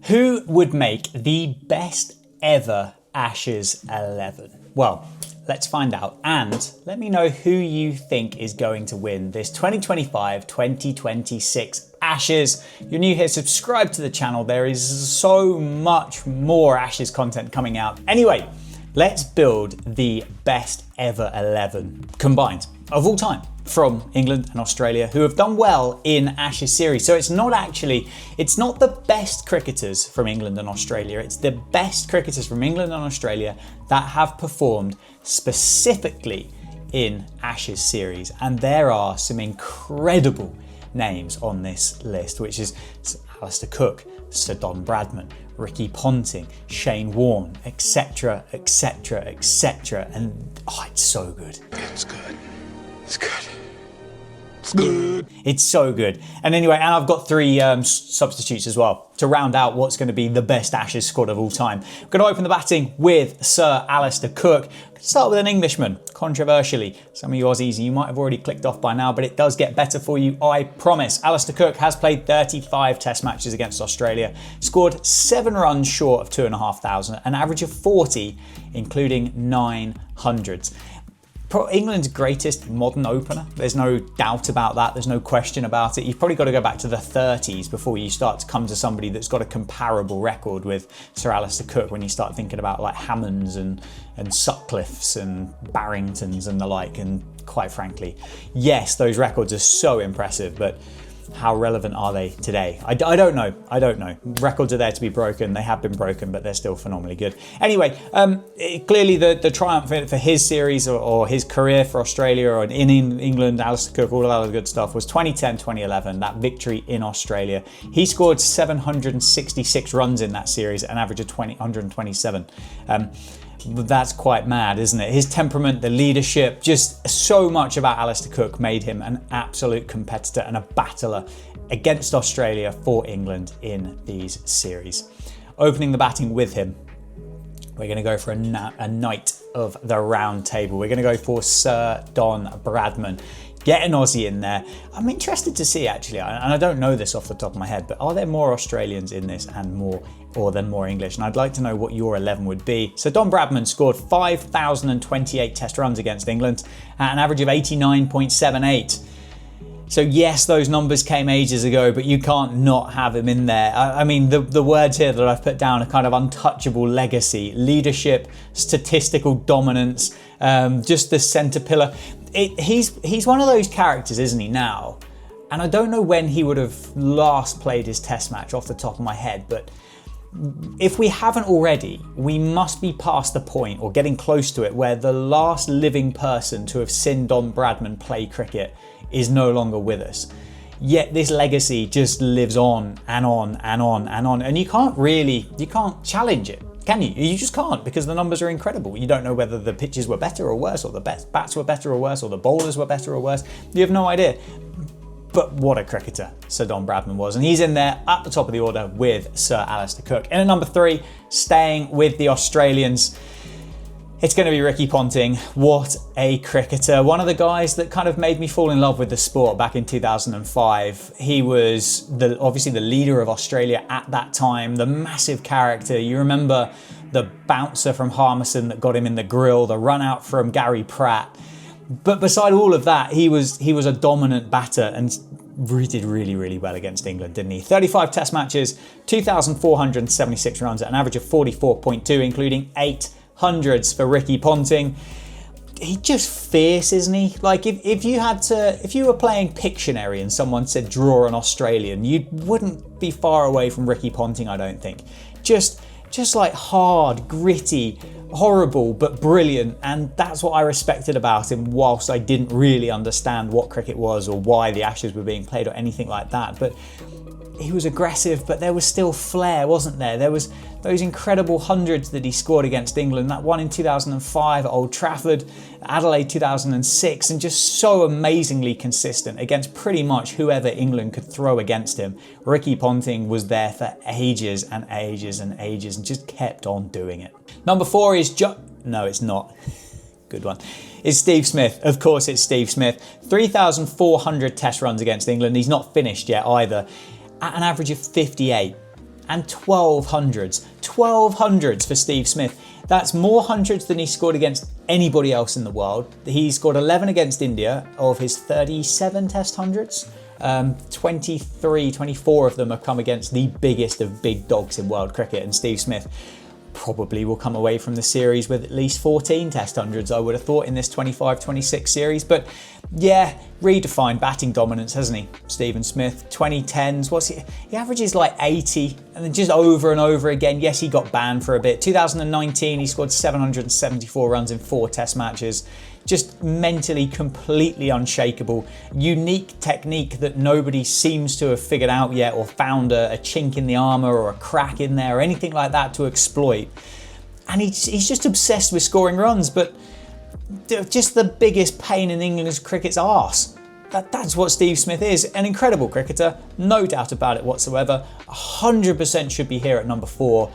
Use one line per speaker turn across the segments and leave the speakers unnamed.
Who would make the best ever Ashes 11? Well, let's find out, and let me know who you think is going to win this 2025-2026 Ashes. If you're new here, subscribe to the channel. There is so much more Ashes content coming out. Anyway, let's build the best ever 11 combined of all time from England and Australia who have done well in Ashes series. So it's not the best cricketers from England and Australia, it's the best cricketers from England and Australia that have performed specifically in Ashes series. And there are some incredible names on this list, which is Alistair Cook, Sir Don Bradman, Ricky Ponting, Shane Warne, etc, etc, etc. And it's so good.
It's good. It's good.
It's so good. And anyway, and I've got three substitutes as well to round out what's going to be the best Ashes squad of all time. I'm going to open the batting with Sir Alistair Cook. I'm going to start with an Englishman, controversially. Some of you Aussies, you might have already clicked off by now, but it does get better for you, I promise. Alistair Cook has played 35 Test matches against Australia, scored 7 runs short of 2,500, an average of 40, including 900s. England's greatest modern opener. There's no doubt about that. There's no question about it. You've probably got to go back to the 30s before you start to come to somebody that's got a comparable record with Sir Alistair Cook when you start thinking about like Hammonds and Sutcliffes and Barringtons and the like. And quite frankly, yes, those records are so impressive, but how relevant are they today? I don't know. I don't know. Records are there to be broken. They have been broken, but they're still phenomenally good. Anyway, clearly the triumph for his series or his career for Australia or in England, Alistair Cook, all of that other good stuff was 2010-2011, that victory in Australia. He scored 766 runs in that series, an average of 127. That's quite mad, isn't it? His temperament, the leadership, just so much about Alistair Cook made him an absolute competitor and a battler against Australia for England in these series. Opening the batting with him, we're going to go for a knight of the round table. We're going to go for Sir Don Bradman. Get an Aussie in there. I'm interested to see, actually, and I don't know this off the top of my head, but are there more Australians in this and more English? And I'd like to know what your 11 would be. So Don Bradman scored 5,028 Test runs against England at an average of 89.78. So yes, those numbers came ages ago, but you can't not have him in there. I mean, the words here that I've put down are kind of untouchable legacy, leadership, statistical dominance, just the centre pillar. He's one of those characters, isn't he, now? And I don't know when he would have last played his Test match off the top of my head, but if we haven't already, we must be past the point or getting close to it where the last living person to have seen Don Bradman play cricket is no longer with us. Yet this legacy just lives on and on and on and on. And you can't challenge it, can you? You just can't, because the numbers are incredible. You don't know whether the pitches were better or worse, or the bats were better or worse, or the bowlers were better or worse. You have no idea. But what a cricketer Sir Don Bradman was. And he's in there at the top of the order with Sir Alistair Cook. And at number 3, staying with the Australians, it's going to be Ricky Ponting. What a cricketer. One of the guys that kind of made me fall in love with the sport back in 2005. He was obviously the leader of Australia at that time, the massive character. You remember the bouncer from Harmison that got him in the grill, the run out from Gary Pratt. But beside all of that, he was a dominant batter and did really, really well against England, didn't he? 35 Test matches, 2,476 runs at an average of 44.2, including 800s for Ricky Ponting. He's just fierce, isn't he? Like if you were playing Pictionary and someone said draw an Australian, you wouldn't be far away from Ricky Ponting, I don't think. Just like hard, gritty, horrible but brilliant, and that's what I respected about him, whilst I didn't really understand what cricket was or why the Ashes were being played or anything like that. But he was aggressive, but there was still flair, wasn't there? There was those incredible hundreds that he scored against England, that one in 2005 at Old Trafford, Adelaide 2006, and just so amazingly consistent against pretty much whoever England could throw against him. Ricky Ponting was there for ages and ages and ages and just kept on doing it. Number 4 is no, it's not. Good one. It's Steve Smith. Of course it's Steve Smith. 3,400 Test runs against England. He's not finished yet either. At an average of 58. and 12 hundreds. 12 hundreds for Steve Smith. That's more hundreds than he scored against anybody else in the world. He scored 11 against India of his 37 test hundreds. 24 of them have come against the biggest of big dogs in world cricket, and Steve Smith probably will come away from the series with at least 14 test hundreds, I would have thought, in this 25-26 series. But yeah, redefined batting dominance, hasn't he, Stephen Smith? 2010s, what's he averages like 80, and then just over and over again. Yes, he got banned for a bit. 2019, he scored 774 runs in 4 test matches. Just mentally completely unshakable. Unique technique that nobody seems to have figured out yet, or found a chink in the armour or a crack in there or anything like that to exploit. And he's just obsessed with scoring runs, but just the biggest pain in England's cricket's arse. That's what Steve Smith is. An incredible cricketer, no doubt about it whatsoever. 100% should be here at number 4,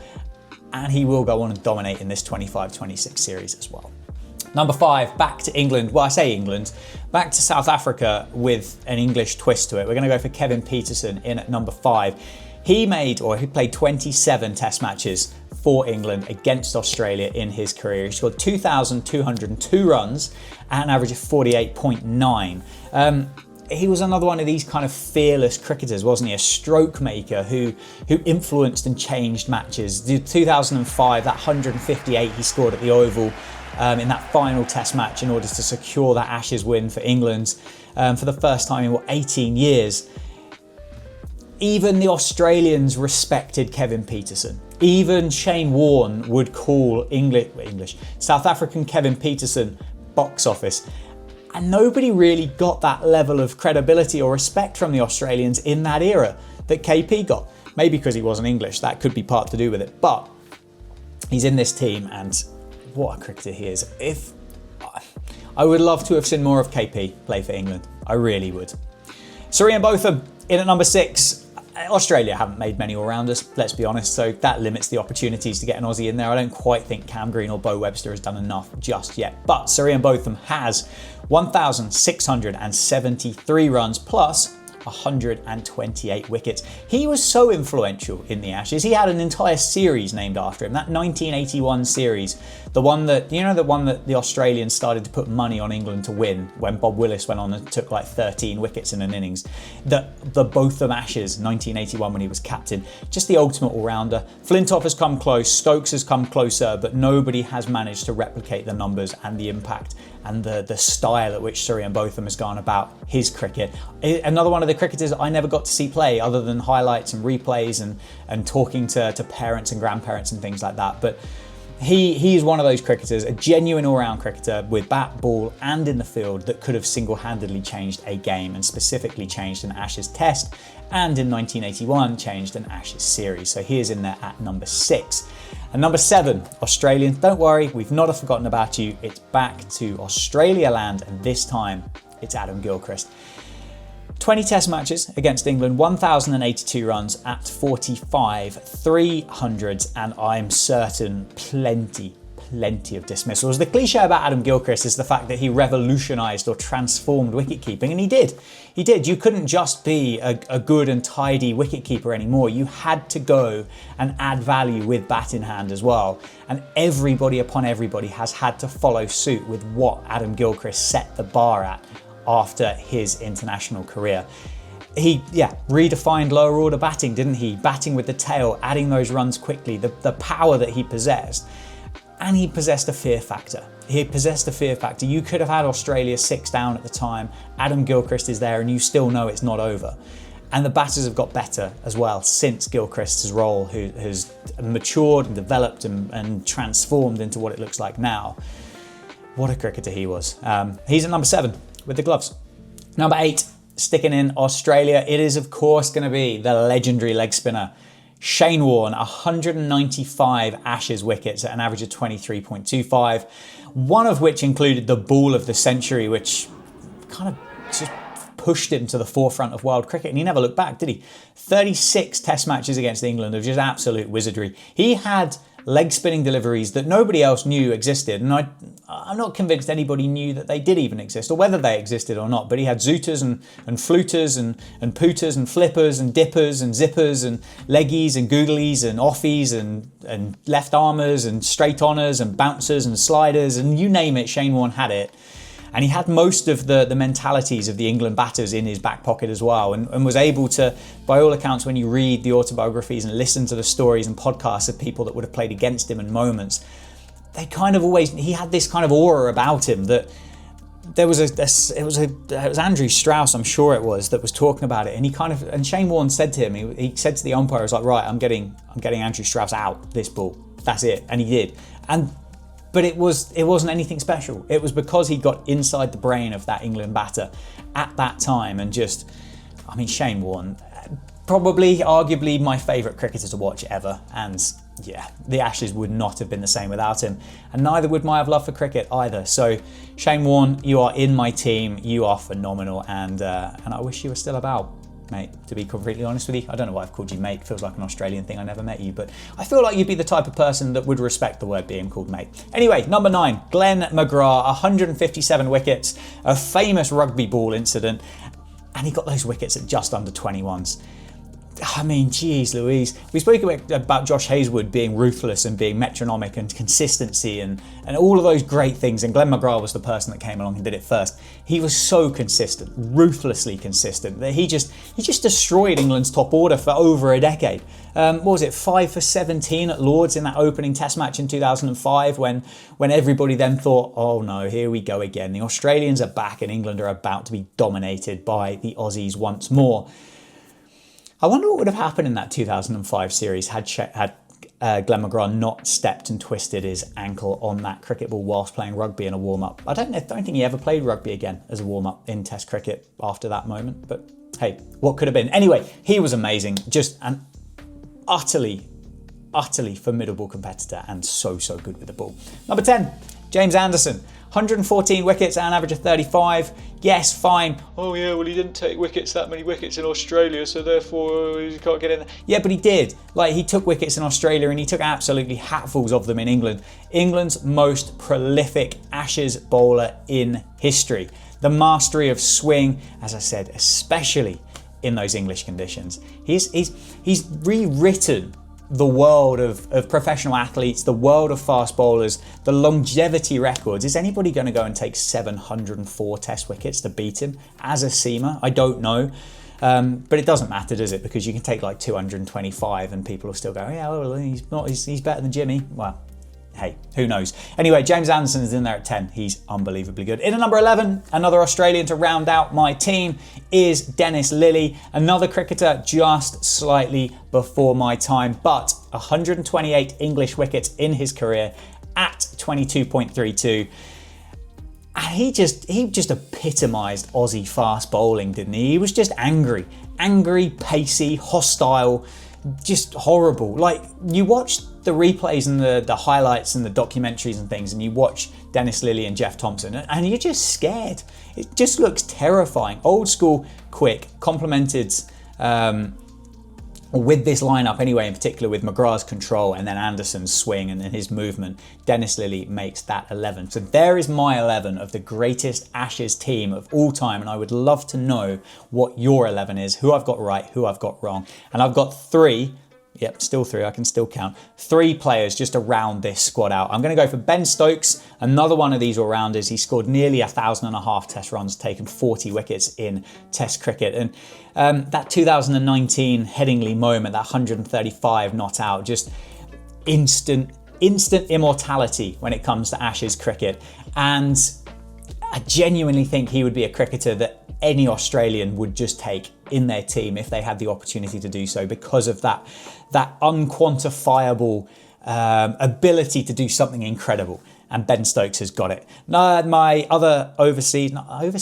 and he will go on and dominate in this 25-26 series as well. Number 5, back to England. Well, I say England, back to South Africa with an English twist to it. We're going to go for Kevin Pietersen in at number 5. He played 27 test matches for England against Australia in his career. He scored 2,202 runs at an average of 48.9. He was another one of these kind of fearless cricketers, wasn't he? A stroke maker who influenced and changed matches. 2005, that 158 he scored at the Oval, in that final test match in order to secure that Ashes win for England for the first time in 18 years. Even the Australians respected Kevin Pietersen. Even Shane Warne would call South African Kevin Pietersen box office. And nobody really got that level of credibility or respect from the Australians in that era that KP got. Maybe because he wasn't English, that could be part to do with it. But he's in this team, and what a cricketer he is. I would love to have seen more of KP play for England. I really would. Surya Botham in at number 6. Australia haven't made many all-rounders, let's be honest, so that limits the opportunities to get an Aussie in there. I don't quite think Cam Green or Bo Webster has done enough just yet. But Surya Botham has 1,673 runs plus 128 wickets. He was so influential in the Ashes. He had an entire series named after him. That 1981 series, the one that the Australians started to put money on England to win when Bob Willis went on and took like 13 wickets in an innings. The Botham Ashes, 1981, when he was captain. Just the ultimate all-rounder. Flintoff has come close, Stokes has come closer, but nobody has managed to replicate the numbers and the impact and the style at which Surya Botham has gone about his cricket. Another one of the cricketers I never got to see play other than highlights and replays and talking to parents and grandparents and things like that. But he is one of those cricketers, a genuine all-round cricketer with bat, ball and in the field that could have single-handedly changed a game, and specifically changed an Ashes test, and in 1981 changed an Ashes series. So he is in there at number 6. And number 7, Australian. Don't worry, we've not forgotten about you. It's back to Australia land, and this time it's Adam Gilchrist. 20 test matches against England, 1,082 runs at 45, 300s, and I'm certain plenty of dismissals. The cliche about Adam Gilchrist is the fact that he revolutionised or transformed wicketkeeping, and he did. He did. You couldn't just be a good and tidy wicketkeeper anymore. You had to go and add value with bat in hand as well. And everybody upon everybody has had to follow suit with what Adam Gilchrist set the bar at after his international career. He, redefined lower order batting, didn't he? Batting with the tail, adding those runs quickly, the power that he possessed. And he possessed a fear factor. You could have had Australia 6 down at the time. Adam Gilchrist is there and you still know it's not over. And the batters have got better as well since Gilchrist's role has matured and developed and transformed into what it looks like now. What a cricketer he was. He's at number 7 with the gloves. Number 8, sticking in Australia, it is of course going to be the legendary leg spinner Shane Warne. 195 Ashes wickets at an average of 23.25, one of which included the ball of the century, which kind of just pushed him to the forefront of world cricket, and he never looked back, did he? 36 test matches against England of just absolute wizardry. He had leg spinning deliveries that nobody else knew existed. And I'm not convinced anybody knew that they did even exist or whether they existed or not. But he had zooters and fluters and pooters and flippers and dippers and zippers and leggies and googlies and offies and left armers and straight honors and bouncers and sliders and you name it, Shane Warne had it. And he had most of the mentalities of the England batters in his back pocket as well, and was able to, by all accounts, when you read the autobiographies and listen to the stories and podcasts of people that would have played against him in moments, he had this kind of aura about him that it was Andrew Strauss, I'm sure it was, that was talking about it, and Shane Warne said to him, he said to the umpire, he was like, right, I'm getting Andrew Strauss out this ball, that's it, and he did, but it wasn't anything special. It was because he got inside the brain of that England batter at that time, and Shane Warne, probably, arguably my favourite cricketer to watch ever, and yeah, the Ashes would not have been the same without him, and neither would my love for cricket either. So Shane Warne, you are in my team, you are phenomenal, and I wish you were still about, mate, to be completely honest with you. I don't know why I've called you mate, feels like an Australian thing, I never met you, but I feel like you'd be the type of person that would respect the word being called mate. Anyway, number 9, Glenn McGrath, 157 wickets, a famous rugby ball incident, and he got those wickets at just under 21s. I mean, geez Louise. We spoke about Josh Hazelwood being ruthless and being metronomic and consistency and all of those great things, and Glenn McGrath was the person that came along and did it first. He was so consistent, ruthlessly consistent, that he just destroyed England's top order for over a decade. What was it, 5 for 17 at Lords in that opening Test match in 2005 when everybody then thought, oh no, here we go again. The Australians are back and England are about to be dominated by the Aussies once more. I wonder what would have happened in that 2005 series had Glenn McGrath not stepped and twisted his ankle on that cricket ball whilst playing rugby in a warm-up. I don't think he ever played rugby again as a warm-up in Test cricket after that moment, but hey, what could have been? Anyway, he was amazing, just an utterly formidable competitor and so good with the ball. Number 10, James Anderson. 114 wickets at an average of 35. Yes, fine. Oh yeah, well he didn't take that many wickets in Australia, so therefore he can't get in there. Yeah, but he did. Like, he took wickets in Australia and he took absolutely hatfuls of them in England. England's most prolific Ashes bowler in history. The mastery of swing, as I said, especially in those English conditions. He's rewritten the world of professional athletes, the world of fast bowlers, the longevity records. Is anybody going to go and take 704 Test wickets to beat him as a seamer? I don't know. But it doesn't matter, does it? Because you can take like 225 and people will still go, yeah, well, he's better than Jimmy. Well, hey, who knows? Anyway, James Anderson is in there at 10. He's unbelievably good. In at number 11, another Australian to round out my team is Dennis Lillee, another cricketer just slightly before my time, but 128 English wickets in his career at 22.32. And he just epitomised Aussie fast bowling, didn't he? He was just angry, pacey, hostile, just horrible. Like, you watch the replays and the highlights and the documentaries and things, and you watch Dennis Lillee and Jeff Thompson, and you're just scared. It just looks terrifying. Old school, quick, complemented with this lineup anyway, in particular with McGrath's control and then Anderson's swing and then his movement. Dennis Lillee makes that 11. So there is my 11 of the greatest Ashes team of all time, and I would love to know what your 11 is, who I've got right, who I've got wrong. And I've got 3. Yep, still 3, I can still count. 3 players just to round this squad out. I'm going to go for Ben Stokes, another one of these all-rounders. He scored nearly 1,500 Test runs, taken 40 wickets in Test cricket. And that 2019 Headingley moment, that 135 not out, just instant immortality when it comes to Ashes cricket. And I genuinely think he would be a cricketer that any Australian would just take in their team if they had the opportunity to do so, because of that unquantifiable ability to do something incredible. And Ben Stokes has got it. Now, my other why have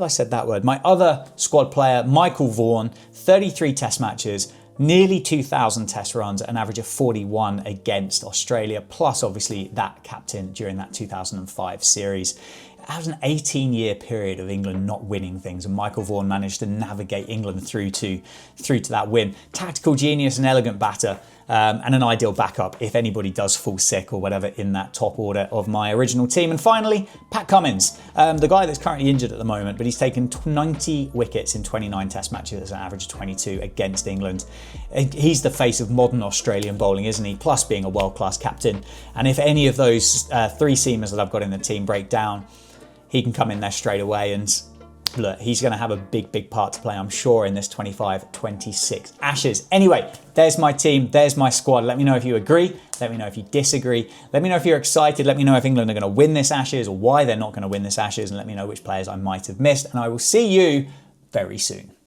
I said that word? My other squad player, Michael Vaughan, 33 Test matches, nearly 2,000 Test runs, an average of 41 against Australia, plus obviously that captain during that 2005 series. That was an 18-year period of England not winning things, and Michael Vaughan managed to navigate England through to that win. Tactical genius and elegant batter. and an ideal backup if anybody does fall sick or whatever in that top order of my original team. And finally, Pat Cummins, the guy that's currently injured at the moment, but he's taken 90 wickets in 29 test matches at an average of 22 against England. He's the face of modern Australian bowling, isn't he? Plus being a world-class captain. And if any of those three seamers that I've got in the team break down, he can come in there straight away, and look, he's going to have a big part to play, I'm sure, in this 25-26 Ashes. Anyway, there's my team, there's my squad. Let me know if you agree. Let me know if you disagree. Let me know if you're excited. Let me know if England are going to win this Ashes or why they're not going to win this Ashes, and let me know which players I might have missed. And I will see you very soon.